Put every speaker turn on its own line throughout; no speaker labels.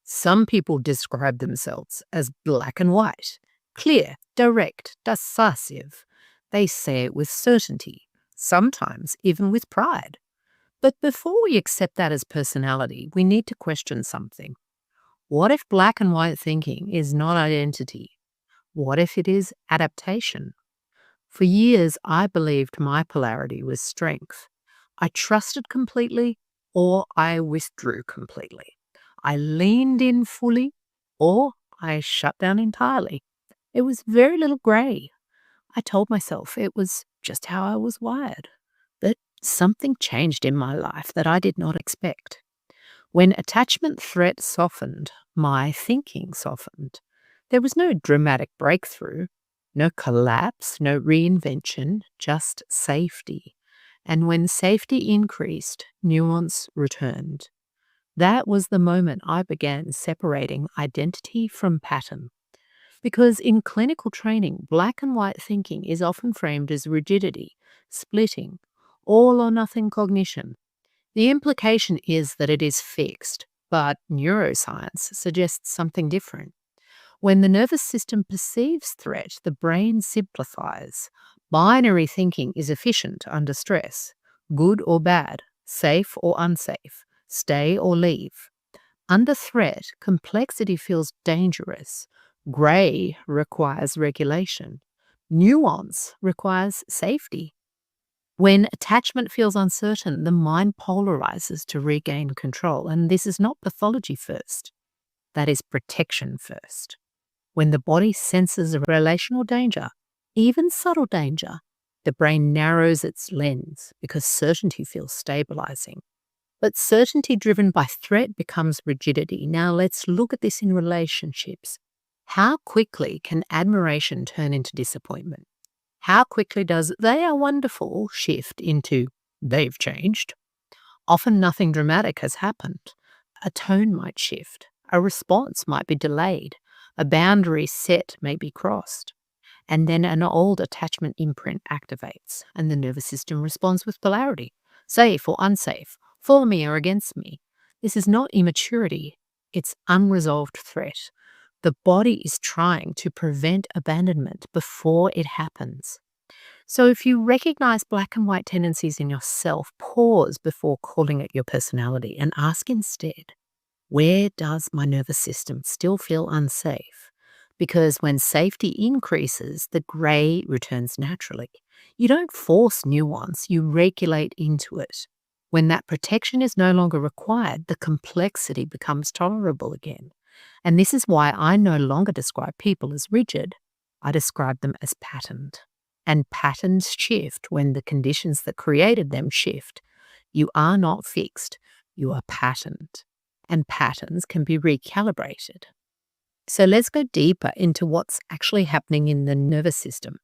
Some people describe themselves as black and white, clear, direct, decisive. They say it with certainty, sometimes even with pride. But before we accept that as personality, we need to question something. What if black and white thinking is not identity? What if it is adaptation? For years, I believed my polarity was strength. I trusted completely or I withdrew completely. I leaned in fully or I shut down entirely. It was very little grey. I told myself it was just how I was wired. But something changed in my life that I did not expect. When attachment threat softened, my thinking softened. There was no dramatic breakthrough, no collapse, no reinvention, just safety. And when safety increased, nuance returned. That was the moment I began separating identity from pattern. Because in clinical training, black and white thinking is often framed as rigidity, splitting, all or nothing cognition. The implication is that it is fixed, but neuroscience suggests something different. When the nervous system perceives threat, the brain simplifies. Binary thinking is efficient under stress, good or bad, safe or unsafe, stay or leave. Under threat, complexity feels dangerous. Grey requires regulation. Nuance requires safety. When attachment feels uncertain, the mind polarizes to regain control. And this is not pathology first. That is protection first. When the body senses a relational danger, even subtle danger, the brain narrows its lens because certainty feels stabilizing. But certainty driven by threat becomes rigidity. Now let's look at this in relationships. How quickly can admiration turn into disappointment? How quickly does "they are wonderful" shift into "they've changed"? Often nothing dramatic has happened. A tone might shift. A response might be delayed. A boundary set may be crossed. And then an old attachment imprint activates, and the nervous system responds with polarity, safe or unsafe, for me or against me. This is not immaturity, it's unresolved threat. The body is trying to prevent abandonment before it happens. So if you recognize black and white tendencies in yourself, pause before calling it your personality and ask instead, where does my nervous system still feel unsafe? Because when safety increases, the grey returns naturally. You don't force nuance, you regulate into it. When that protection is no longer required, the complexity becomes tolerable again. And this is why I no longer describe people as rigid. I describe them as patterned. And patterns shift when the conditions that created them shift. You are not fixed, you are patterned. And patterns can be recalibrated. So let's go deeper into what's actually happening in the nervous system.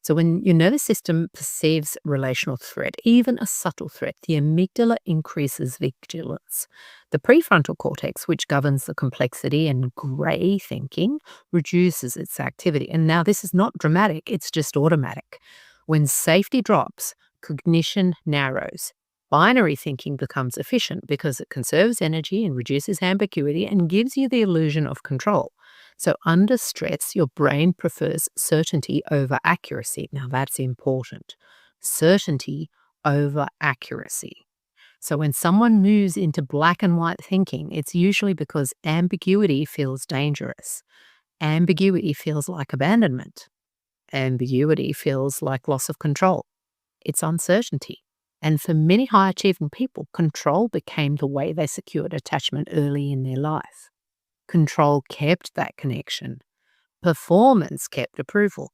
So when your nervous system perceives relational threat, even a subtle threat, the amygdala increases vigilance. The prefrontal cortex, which governs the complexity and grey thinking, reduces its activity. And now this is not dramatic, it's just automatic. When safety drops, cognition narrows. Binary thinking becomes efficient because it conserves energy and reduces ambiguity and gives you the illusion of control. So under stress, your brain prefers certainty over accuracy. Now that's important. Certainty over accuracy. So when someone moves into black and white thinking, it's usually because ambiguity feels dangerous. Ambiguity feels like abandonment. Ambiguity feels like loss of control. It's uncertainty. And for many high-achieving people, control became the way they secured attachment early in their life. Control kept that connection. Performance kept approval.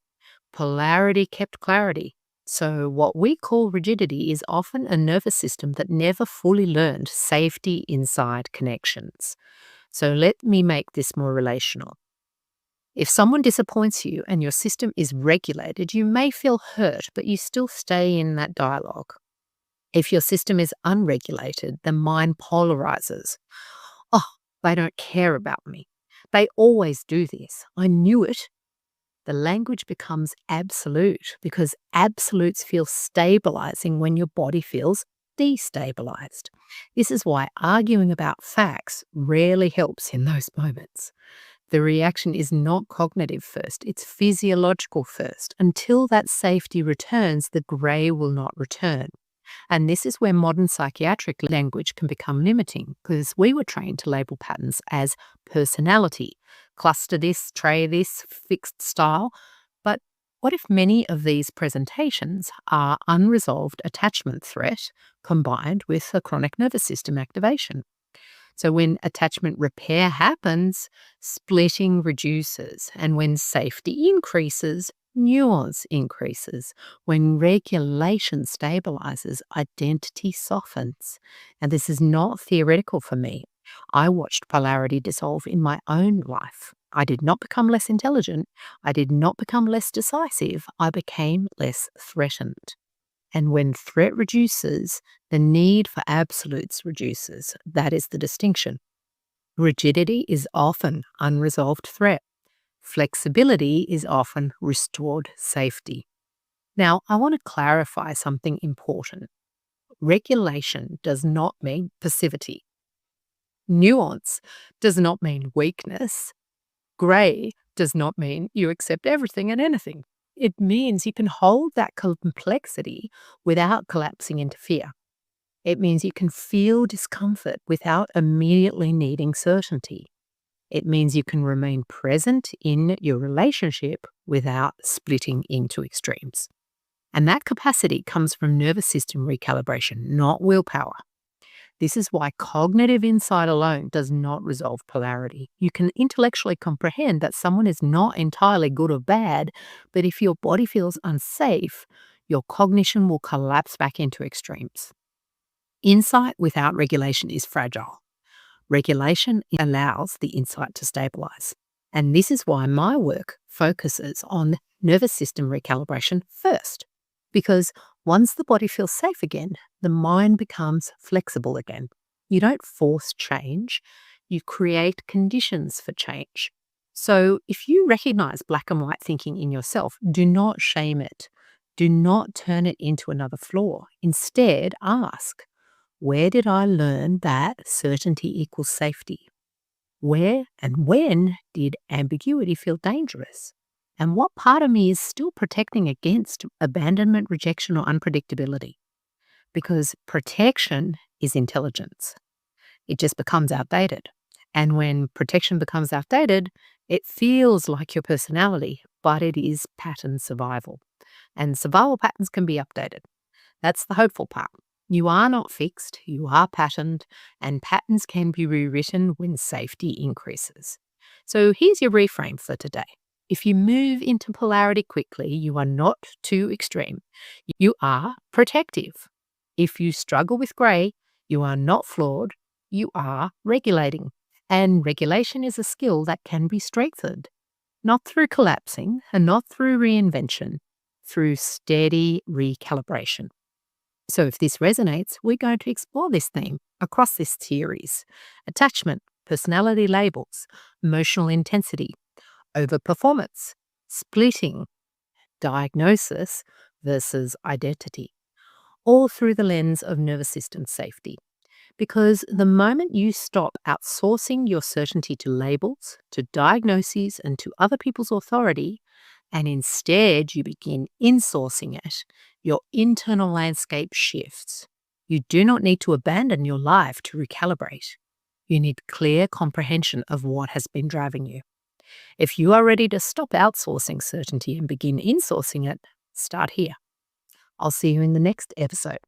Polarity kept clarity. So what we call rigidity is often a nervous system that never fully learned safety inside connections. So let me make this more relational. If someone disappoints you and your system is regulated, you may feel hurt, but you still stay in that dialogue. If your system is unregulated, the mind polarizes. Oh, they don't care about me. They always do this. I knew it. The language becomes absolute because absolutes feel stabilizing when your body feels destabilized. This is why arguing about facts rarely helps in those moments. The reaction is not cognitive first, it's physiological first. Until that safety returns, the grey will not return. And this is where modern psychiatric language can become limiting, because we were trained to label patterns as personality, cluster this, tray this, fixed style. But what if many of these presentations are unresolved attachment threat combined with a chronic nervous system activation? So when attachment repair happens, splitting reduces. And when safety increases, nuance increases. When regulation stabilizes, identity softens. And this is not theoretical for me. I watched polarity dissolve in my own life. I did not become less intelligent. I did not become less decisive. I became less threatened. And when threat reduces, the need for absolutes reduces. That is the distinction. Rigidity is often unresolved threat. Flexibility is often restored safety. Now, I want to clarify something important. Regulation does not mean passivity. Nuance does not mean weakness. Grey does not mean you accept everything and anything. It means you can hold that complexity without collapsing into fear. It means you can feel discomfort without immediately needing certainty. It means you can remain present in your relationship without splitting into extremes. And that capacity comes from nervous system recalibration, not willpower. This is why cognitive insight alone does not resolve polarity. You can intellectually comprehend that someone is not entirely good or bad, but if your body feels unsafe, your cognition will collapse back into extremes. Insight without regulation is fragile. Regulation allows the insight to stabilize. And this is why my work focuses on nervous system recalibration first. Because once the body feels safe again, the mind becomes flexible again. You don't force change, you create conditions for change. So if you recognize black and white thinking in yourself, do not shame it. Do not turn it into another flaw. Instead, ask, where did I learn that certainty equals safety? Where and when did ambiguity feel dangerous? And what part of me is still protecting against abandonment, rejection, or unpredictability? Because protection is intelligence. It just becomes outdated. And when protection becomes outdated, it feels like your personality, but it is pattern survival. And survival patterns can be updated. That's the hopeful part. You are not fixed, you are patterned, and patterns can be rewritten when safety increases. So here's your reframe for today. If you move into polarity quickly, you are not too extreme. You are protective. If you struggle with grey, you are not flawed. You are regulating. And regulation is a skill that can be strengthened, not through collapsing and not through reinvention, through steady recalibration. So if this resonates, we're going to explore this theme across this series: attachment, personality labels, emotional intensity, overperformance, splitting, diagnosis versus identity, all through the lens of nervous system safety. Because the moment you stop outsourcing your certainty to labels, to diagnoses, and to other people's authority, and instead you begin insourcing it, your internal landscape shifts. You do not need to abandon your life to recalibrate. You need clear comprehension of what has been driving you. If you are ready to stop outsourcing certainty and begin insourcing it, start here. I'll see you in the next episode.